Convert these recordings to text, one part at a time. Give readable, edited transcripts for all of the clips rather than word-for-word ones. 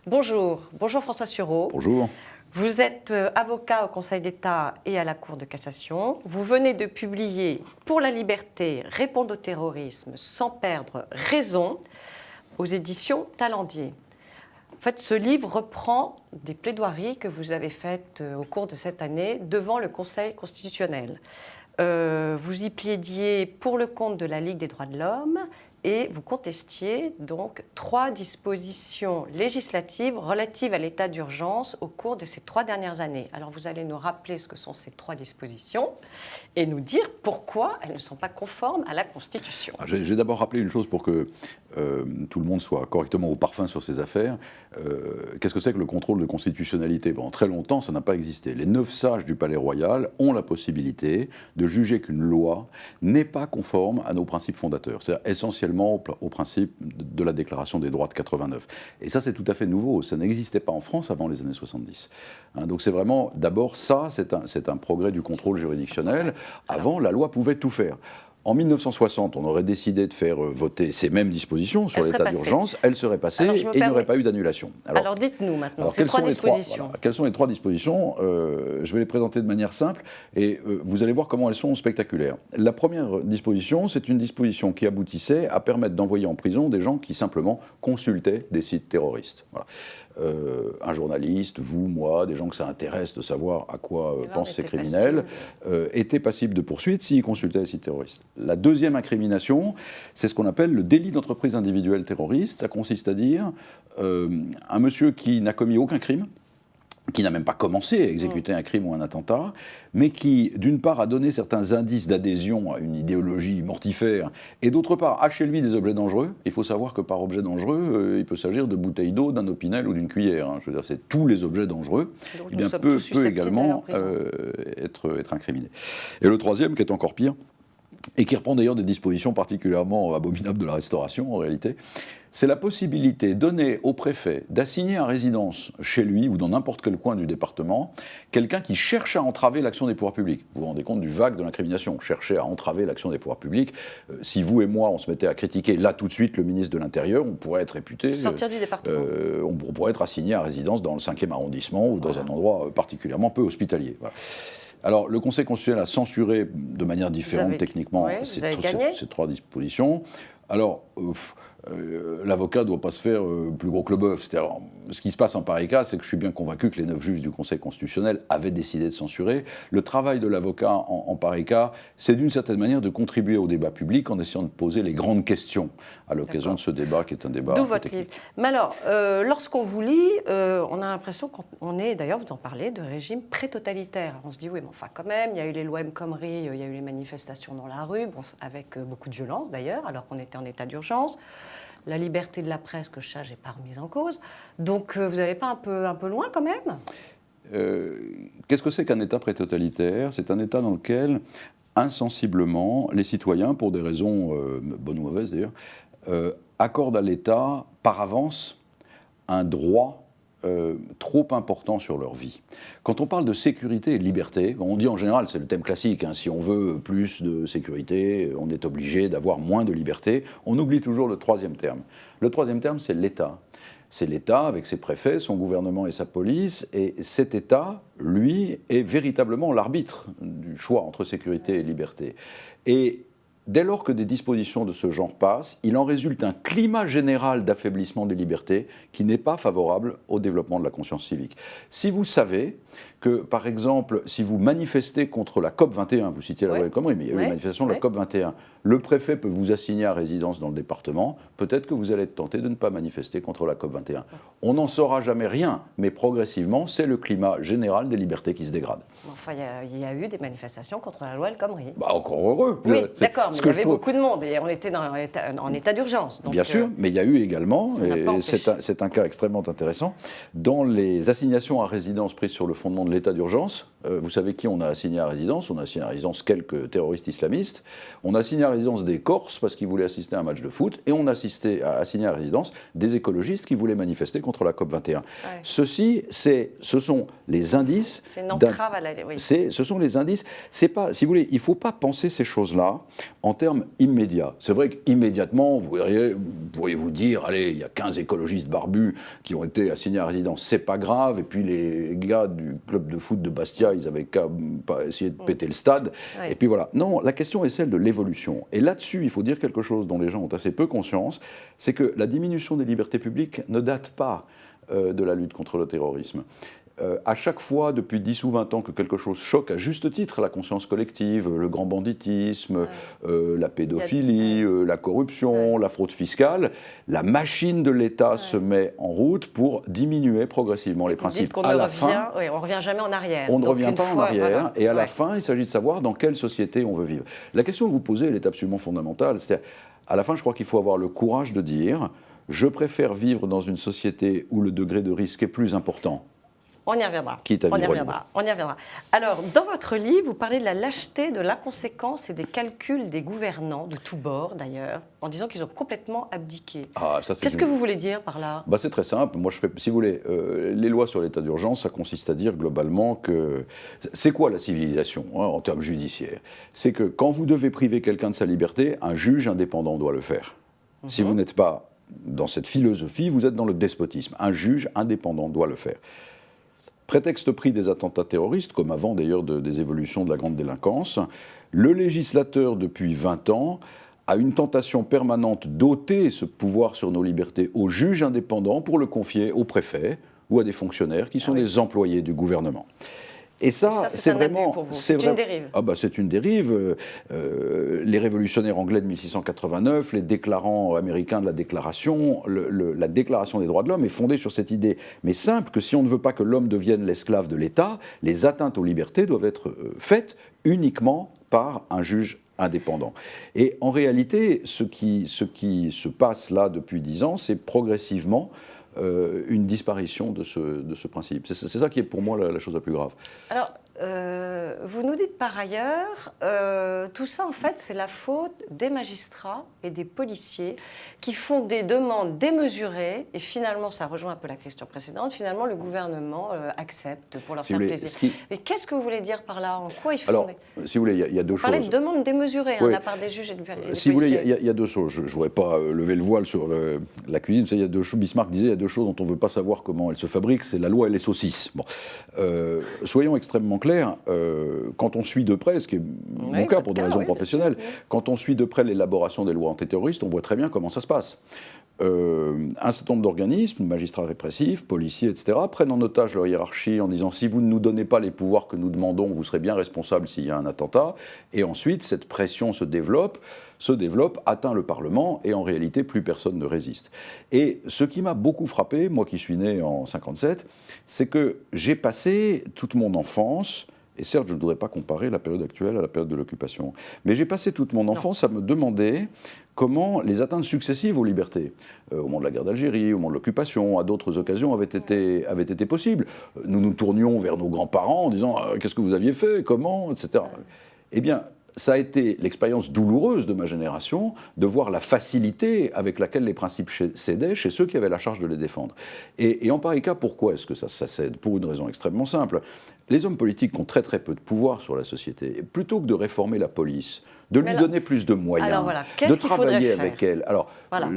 Bonjour, bonjour François Sureau. Bonjour. Vous êtes avocat au Conseil d'État et à la Cour de cassation. Vous venez de publier Pour la liberté, répondre au terrorisme sans perdre raison aux éditions Talendier. En fait, ce livre reprend des plaidoiries que vous avez faites au cours de cette année devant le Conseil constitutionnel. Vous y plaidiez pour le compte de la Ligue des droits de l'homme et vous contestiez donc 3 dispositions législatives relatives à l'état d'urgence au cours de ces 3 dernières années. Alors vous allez nous rappeler ce que sont ces 3 dispositions et nous dire pourquoi elles ne sont pas conformes à la Constitution. Je vais d'abord rappeler une chose pour que tout le monde soit correctement au parfum sur ces affaires. Qu'est-ce que c'est que le contrôle de constitutionnalité? Pendant très longtemps, ça n'a pas existé. Les 9 sages du Palais Royal ont la possibilité de juger qu'une loi n'est pas conforme à nos principes fondateurs. C'est-à-dire essentiellement au principe de la Déclaration des droits de 89. Et ça, c'est tout à fait nouveau. Ça n'existait pas en France avant les années 70. Donc c'est vraiment, d'abord, ça, c'est un progrès du contrôle juridictionnel. Avant, la loi pouvait tout faire. En 1960, on aurait décidé de faire voter ces mêmes dispositions sur l'état d'urgence, elles seraient passées et il n'y aurait pas eu d'annulation. Alors dites-nous maintenant, ces 3 dispositions. Quelles sont les 3 dispositions? Je vais les présenter de manière simple et vous allez voir comment elles sont spectaculaires. La première disposition, c'est une disposition qui aboutissait à permettre d'envoyer en prison des gens qui simplement consultaient des sites terroristes. Voilà. Un journaliste, vous, moi, des gens que ça intéresse de savoir à quoi pensent ces criminels, étaient passibles de poursuite s'ils consultaient les sites terroristes. La deuxième incrimination, c'est ce qu'on appelle le délit d'entreprise individuelle terroriste. Ça consiste à dire un monsieur qui n'a commis aucun crime, qui n'a même pas commencé à exécuter un crime ou un attentat, mais qui, d'une part, a donné certains indices d'adhésion à une idéologie mortifère, et d'autre part, a chez lui des objets dangereux. Il faut savoir que par objet dangereux, il peut s'agir de bouteilles d'eau, d'un opinel ou d'une cuillère. Je veux dire, c'est tous les objets dangereux. Donc, eh bien, peut également être incriminé. Et le troisième, qui est encore pire, et qui reprend d'ailleurs des dispositions particulièrement abominables de la Restauration, en réalité, c'est la possibilité donnée au préfet d'assigner à résidence chez lui ou dans n'importe quel coin du département quelqu'un qui cherche à entraver l'action des pouvoirs publics. Vous vous rendez compte du vague de l'incrimination, chercher à entraver l'action des pouvoirs publics. Si vous et moi, on se mettait à critiquer là tout de suite le ministre de l'Intérieur, on pourrait être réputé... Sortir du département. On pourrait être assigné à résidence dans le 5e arrondissement ou dans un endroit particulièrement peu hospitalier. Voilà. Alors, le Conseil constitutionnel a censuré de manière différente techniquement ces 3 dispositions. Alors, l'avocat ne doit pas se faire plus gros que le bœuf. C'est-à-dire, ce qui se passe en pareil cas, c'est que je suis bien convaincu que les 9 juges du Conseil constitutionnel avaient décidé de censurer. Le travail de l'avocat en pareil cas, c'est d'une certaine manière de contribuer au débat public en essayant de poser les grandes questions à l'occasion de ce débat qui est un débat. D'où votre livre. Mais alors, lorsqu'on vous lit, on a l'impression qu'on est, d'ailleurs, vous en parlez, de régime pré-totalitaire. On se dit, oui, mais enfin, quand même, il y a eu les lois El Khomri, il y a eu les manifestations dans la rue, bon, avec beaucoup de violence d'ailleurs, alors qu'on était en état d'urgence. La liberté de la presse, que je n'ai pas remise en cause. Donc, vous n'allez pas un peu loin quand même? Qu'est-ce que c'est qu'un État pré-totalitaire? C'est un État dans lequel, insensiblement, les citoyens, pour des raisons bonnes ou mauvaises d'ailleurs, accordent à l'État, par avance, un droit trop important sur leur vie. Quand on parle de sécurité et de liberté, on dit en général, c'est le thème classique, hein, si on veut plus de sécurité, on est obligé d'avoir moins de liberté. On oublie toujours le 3e terme. Le 3e terme, c'est l'État. C'est l'État avec ses préfets, son gouvernement et sa police, et cet État, lui, est véritablement l'arbitre du choix entre sécurité et liberté. Et dès lors que des dispositions de ce genre passent, il en résulte un climat général d'affaiblissement des libertés qui n'est pas favorable au développement de la conscience civique. Si vous savez que, par exemple, si vous manifestez contre la COP21, vous citiez la loi El Khomri, mais il y a eu les manifestations de la COP21, le préfet peut vous assigner à résidence dans le département, peut-être que vous allez être tenté de ne pas manifester contre la COP21. On n'en saura jamais rien, mais progressivement, c'est le climat général des libertés qui se dégrade. Enfin, il y a eu des manifestations contre la loi El Khomri. Bah, encore heureux. Oui, d'accord, mais il y avait beaucoup de monde et on était en état d'urgence. Bien sûr, mais il y a eu également, et c'est un cas extrêmement intéressant, dans les assignations à résidence prises sur le fondement de l'état d'urgence, vous savez qui on a assigné à résidence? On a assigné à résidence quelques terroristes islamistes. On a assigné à résidence des Corses parce qu'ils voulaient assister à un match de foot. Et on a assigné à résidence des écologistes qui voulaient manifester contre la COP21. Ouais. Ce sont les indices. C'est une entrave à la... Oui. Ce sont les indices. C'est pas, si vous voulez, il ne faut pas penser ces choses-là en termes immédiats. C'est vrai qu'immédiatement, vous pourriez vous dire, allez, il y a 15 écologistes barbus qui ont été assignés à résidence, c'est pas grave. Et puis les gars du club de foot de Bastia, ils avaient qu'à essayer de péter le stade. Ouais. Et puis voilà. Non, la question est celle de l'évolution. Et là-dessus, il faut dire quelque chose dont les gens ont assez peu conscience, c'est que la diminution des libertés publiques ne date pas de la lutte contre le terrorisme. À chaque fois, depuis 10 ou 20 ans, que quelque chose choque à juste titre la conscience collective, le grand banditisme, la pédophilie, la corruption, la fraude fiscale, la machine de l'État se met en route pour diminuer progressivement les principes. On ne revient jamais en arrière. On ne revient pas en arrière, et à la fin, il s'agit de savoir dans quelle société on veut vivre. La question que vous posez, elle est absolument fondamentale. C'est à la fin, je crois qu'il faut avoir le courage de dire « je préfère vivre dans une société où le degré de risque est plus important ». On y reviendra. Quitte à vivre libre. On y reviendra. Alors, dans votre livre, vous parlez de la lâcheté, de l'inconséquence et des calculs des gouvernants, de tous bords d'ailleurs, en disant qu'ils ont complètement abdiqué. Qu'est-ce que vous voulez dire par là? C'est très simple. Moi, si vous voulez, les lois sur l'état d'urgence, ça consiste à dire globalement que... C'est quoi la civilisation en termes judiciaires? C'est que quand vous devez priver quelqu'un de sa liberté, un juge indépendant doit le faire. Si vous n'êtes pas dans cette philosophie, vous êtes dans le despotisme. Un juge indépendant doit le faire. Prétexte pris des attentats terroristes, comme avant d'ailleurs des évolutions de la grande délinquance, le législateur, depuis 20 ans, a une tentation permanente d'ôter ce pouvoir sur nos libertés aux juges indépendants pour le confier au préfet ou à des fonctionnaires qui sont des employés du gouvernement. Et ça c'est vraiment... C'est une dérive. C'est une dérive. Les révolutionnaires anglais de 1689, les déclarants américains de la Déclaration, la Déclaration des droits de l'homme est fondée sur cette idée, mais simple, que si on ne veut pas que l'homme devienne l'esclave de l'État, les atteintes aux libertés doivent être faites uniquement par un juge indépendant. Et en réalité, ce qui se passe là depuis 10 ans, c'est progressivement une disparition de ce principe. C'est ça qui est pour moi la chose la plus grave. Alors, vous nous dites par ailleurs, tout ça en fait c'est la faute des magistrats et des policiers qui font des demandes démesurées et finalement, ça rejoint un peu la question précédente, finalement le gouvernement accepte pour leur faire plaisir. Mais qu'est-ce que vous voulez dire par là? En quoi ils font si vous voulez, il y a deux choses. Vous parlez de demandes démesurées de la part des juges et des policiers. Si vous voulez, il y a deux choses. Je ne voudrais pas lever le voile sur la cuisine. Il y a deux choses. Bismarck disait, il y a deux choses dont on ne veut pas savoir comment elles se fabriquent, c'est la loi et les saucisses. Bon. Soyons extrêmement clairs. Quand on suit de près, ce qui est mon cas pour des raisons professionnelles, quand on suit de près l'élaboration des lois antiterroristes, on voit très bien comment ça se passe. Un certain nombre d'organismes, magistrats répressifs, policiers, etc., prennent en otage leur hiérarchie en disant « si vous ne nous donnez pas les pouvoirs que nous demandons, vous serez bien responsable s'il y a un attentat ». Et ensuite, cette pression se développe, atteint le Parlement, et en réalité, plus personne ne résiste. Et ce qui m'a beaucoup frappé, moi qui suis né en 57, c'est que j'ai passé toute mon enfance... Et certes, je ne voudrais pas comparer la période actuelle à la période de l'occupation. Mais j'ai passé toute mon enfance à me demander comment les atteintes successives aux libertés, au moment de la guerre d'Algérie, au moment de l'occupation, à d'autres occasions, avaient été possibles. Nous nous tournions vers nos grands-parents en disant « qu'est-ce que vous aviez fait, comment ?» etc. Eh bien, ça a été l'expérience douloureuse de ma génération de voir la facilité avec laquelle les principes cédaient chez ceux qui avaient la charge de les défendre. Et en pareil cas, pourquoi est-ce que ça cède? Pour une raison extrêmement simple. Les hommes politiques ont très très peu de pouvoir sur la société. Plutôt que de réformer la police, de lui donner plus de moyens, de travailler avec elle. Alors,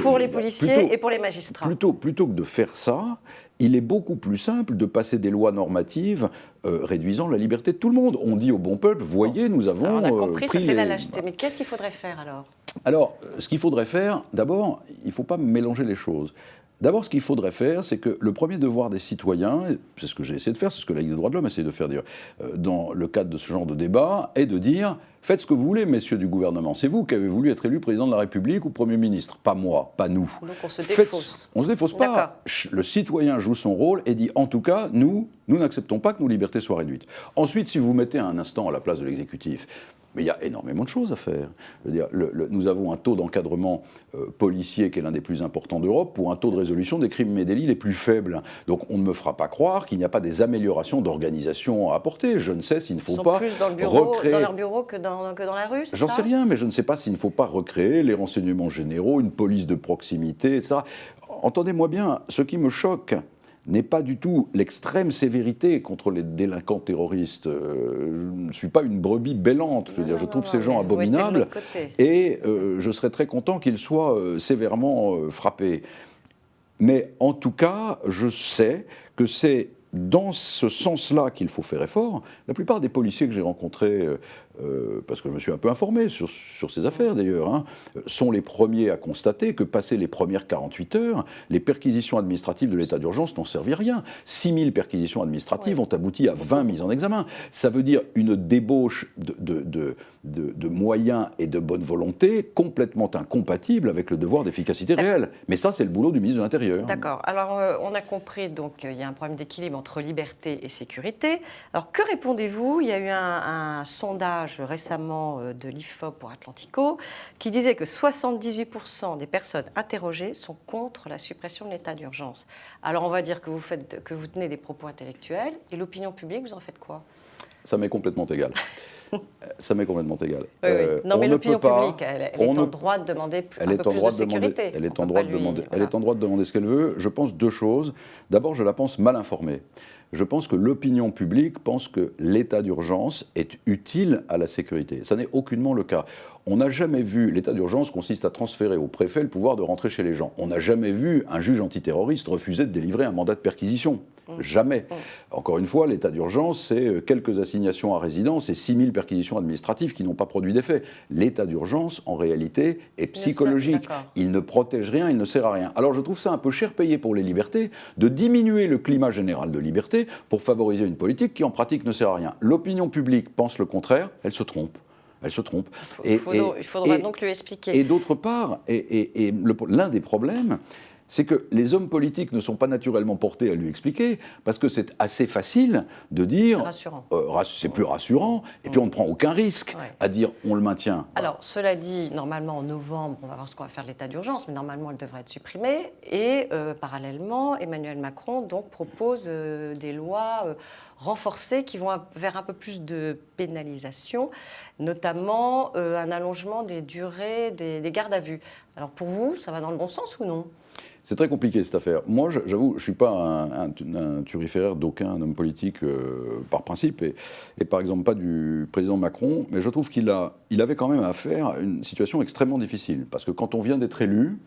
pour les policiers et pour les magistrats. Plutôt que de faire ça, il est beaucoup plus simple de passer des lois normatives réduisant la liberté de tout le monde. On dit au bon peuple, voyez, nous avons on a compris, ça c'est la lâcheté. Mais qu'est-ce qu'il faudrait faire alors? Alors, ce qu'il faudrait faire, d'abord, il ne faut pas mélanger les choses. D'abord, ce qu'il faudrait faire, c'est que le premier devoir des citoyens, c'est ce que j'ai essayé de faire, c'est ce que la Ligue des droits de l'homme essaie de faire dire, dans le cadre de ce genre de débat, est de dire « faites ce que vous voulez, messieurs du gouvernement. C'est vous qui avez voulu être élu président de la République ou Premier ministre, pas moi, pas nous. » Donc on se défausse. On ne se défausse pas. Le citoyen joue son rôle et dit « en tout cas, nous n'acceptons pas que nos libertés soient réduites. » Ensuite, si vous vous mettez un instant à la place de l'exécutif, Mais il y a énormément de choses à faire. Je veux dire, nous avons un taux d'encadrement policier qui est l'un des plus importants d'Europe pour un taux de résolution des crimes et délits les plus faibles. Donc on ne me fera pas croire qu'il n'y a pas des améliorations d'organisation à apporter. Je ne sais s'il ne faut pas recréer... Ils sont plus dans leur bureau que dans la rue, c'est ça ? J'en sais rien, mais je ne sais pas s'il ne faut pas recréer les renseignements généraux, une police de proximité, etc. Entendez-moi bien, ce qui me choque n'est pas du tout l'extrême sévérité contre les délinquants terroristes. Je ne suis pas une brebis bêlante, je trouve ces gens abominables, et je serais très content qu'ils soient sévèrement frappés. Mais en tout cas, je sais que c'est dans ce sens-là qu'il faut faire effort. La plupart des policiers que j'ai rencontrés, parce que je me suis un peu informé sur ces affaires d'ailleurs, sont les premiers à constater que, passé les premières 48 heures, les perquisitions administratives de l'état d'urgence n'ont servi à rien. 6000 perquisitions administratives ont abouti à 20 mises en examen. Ça veut dire une débauche de moyens et de bonne volonté complètement incompatible avec le devoir d'efficacité réelle. Mais ça, c'est le boulot du ministre de l'Intérieur. D'accord. Alors, on a compris, donc, il y a un problème d'équilibre entre liberté et sécurité. Alors, que répondez-vous ? Il y a eu un sondage récemment de l'IFOP pour Atlantico qui disait que 78% des personnes interrogées sont contre la suppression de l'état d'urgence. Alors, on va dire que vous tenez des propos intellectuels, et l'opinion publique, vous en faites quoi ? Ça m'est complètement égal. Ça m'est complètement égal. Oui, oui. Non, mais l'opinion publique, elle est en droit de demander un peu plus de sécurité. Elle est en droit de demander ce qu'elle veut. Je pense deux choses. D'abord, je la pense mal informée. Je pense que l'opinion publique pense que l'état d'urgence est utile à la sécurité. Ça n'est aucunement le cas. On n'a jamais vu, l'état d'urgence consiste à transférer au préfet le pouvoir de rentrer chez les gens. On n'a jamais vu un juge antiterroriste refuser de délivrer un mandat de perquisition. Jamais. Encore une fois, l'état d'urgence, c'est quelques assignations à résidence et 6000 perquisitions administratives qui n'ont pas produit d'effet. L'état d'urgence, en réalité, est psychologique. Il ne protège rien, il ne sert à rien. Alors je trouve ça un peu cher payé pour les libertés de diminuer le climat général de liberté pour favoriser une politique qui, en pratique, ne sert à rien. L'opinion publique pense le contraire, elle se trompe. Elle se trompe. Il faudra donc lui expliquer. Et d'autre part, l'un des problèmes, c'est que les hommes politiques ne sont pas naturellement portés à lui expliquer, parce que c'est assez facile de dire... C'est rassurant. C'est plus rassurant, et puis on ne prend aucun risque à dire on le maintient. Alors, cela dit, normalement en novembre, on va voir ce qu'on va faire de l'état d'urgence, mais normalement elle devrait être supprimée, et parallèlement, Emmanuel Macron donc propose des lois... renforcées qui vont vers un peu plus de pénalisation, notamment un allongement des durées des gardes à vue. Alors pour vous, ça va dans le bon sens ou non ? C'est très compliqué cette affaire. Moi, j'avoue, je ne suis pas un turiféraire d'aucun homme politique par principe, et par exemple pas du président Macron, mais je trouve qu'il avait quand même affaire à une situation extrêmement difficile. Parce que quand on vient d'être élu,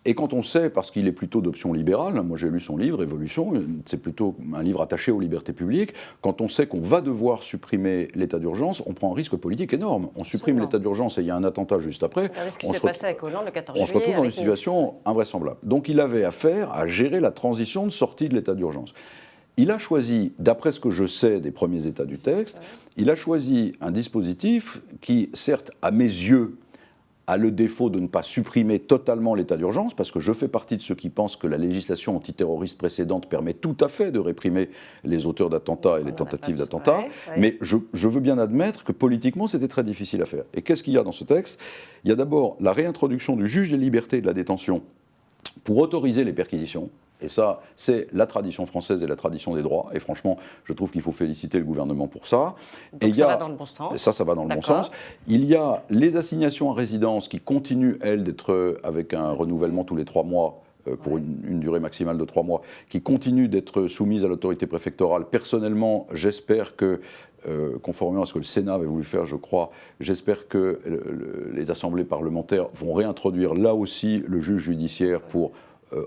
et quand on sait, parce qu'il est plutôt d'option libérale, moi j'ai lu son livre, Évolution, c'est plutôt un livre attaché aux libertés publiques, quand on sait qu'on va devoir supprimer l'état d'urgence, on prend un risque politique énorme. On supprime l'état d'urgence et il y a un attentat juste après. Regardez ce qui s'est passé avec Hollande le 14 juillet. On se retrouve dans une situation invraisemblable. Donc il avait affaire à gérer la transition de sortie de l'état d'urgence. Il a choisi, d'après ce que je sais des premiers états du texte, il a choisi un dispositif qui, certes, à mes yeux, a le défaut de ne pas supprimer totalement l'état d'urgence, parce que je fais partie de ceux qui pensent que la législation antiterroriste précédente permet tout à fait de réprimer les auteurs d'attentats et les tentatives d'attentats, mais je veux bien admettre que politiquement c'était très difficile à faire. Et qu'est-ce qu'il y a dans ce texte ? Il y a d'abord la réintroduction du juge des libertés et de la détention pour autoriser les perquisitions. Et ça, c'est la tradition française et la tradition des droits. Et franchement, je trouve qu'il faut féliciter le gouvernement pour ça. Donc ça va dans le bon sens. Ça va dans le bon sens. Il y a les assignations à résidence qui continuent, elles, d'être avec un renouvellement tous les 3 mois, pour une durée maximale de 3 mois, qui continuent d'être soumises à l'autorité préfectorale. Personnellement, j'espère que, conformément à ce que le Sénat avait voulu faire, je crois, j'espère que les assemblées parlementaires vont réintroduire là aussi le juge judiciaire pour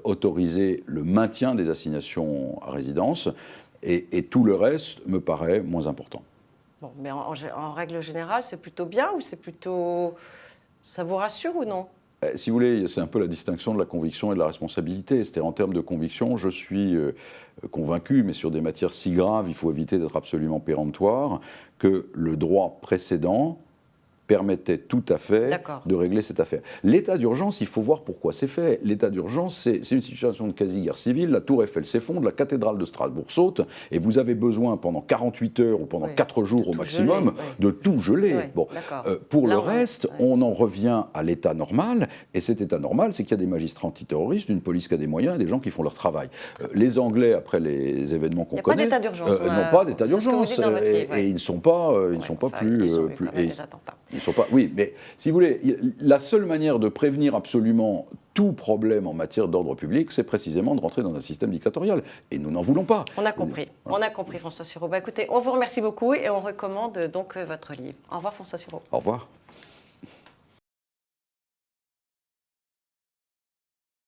autoriser le maintien des assignations à résidence, et tout le reste me paraît moins important. Bon, mais en règle générale, c'est plutôt bien ou c'est plutôt... Ça vous rassure ou non ? Si vous voulez, c'est un peu la distinction de la conviction et de la responsabilité. C'est-à-dire, en termes de conviction, je suis convaincu, mais sur des matières si graves, il faut éviter d'être absolument péremptoire, que le droit précédent permettait tout à fait de régler cette affaire. L'état d'urgence, il faut voir pourquoi c'est fait. L'état d'urgence, c'est une situation de quasi-guerre civile, la tour Eiffel s'effondre, la cathédrale de Strasbourg saute, et vous avez besoin pendant 48 heures ou pendant 4 jours au maximum de tout geler. Bon. Pour le reste, on en revient à l'état normal, et cet état normal, c'est qu'il y a des magistrats antiterroristes, une police qui a des moyens, et des gens qui font leur travail. Les Anglais, après les événements qu'on connaît, n'ont pas d'état d'urgence, et ils ne sont pas, plus... Ils sont pas, oui, mais si vous voulez, la seule manière de prévenir absolument tout problème en matière d'ordre public, c'est précisément de rentrer dans un système dictatorial. Et nous n'en voulons pas. On a compris. Voilà. On a compris, François Sureau. Écoutez, on vous remercie beaucoup et on recommande donc votre livre. Au revoir, François Sureau. Au revoir.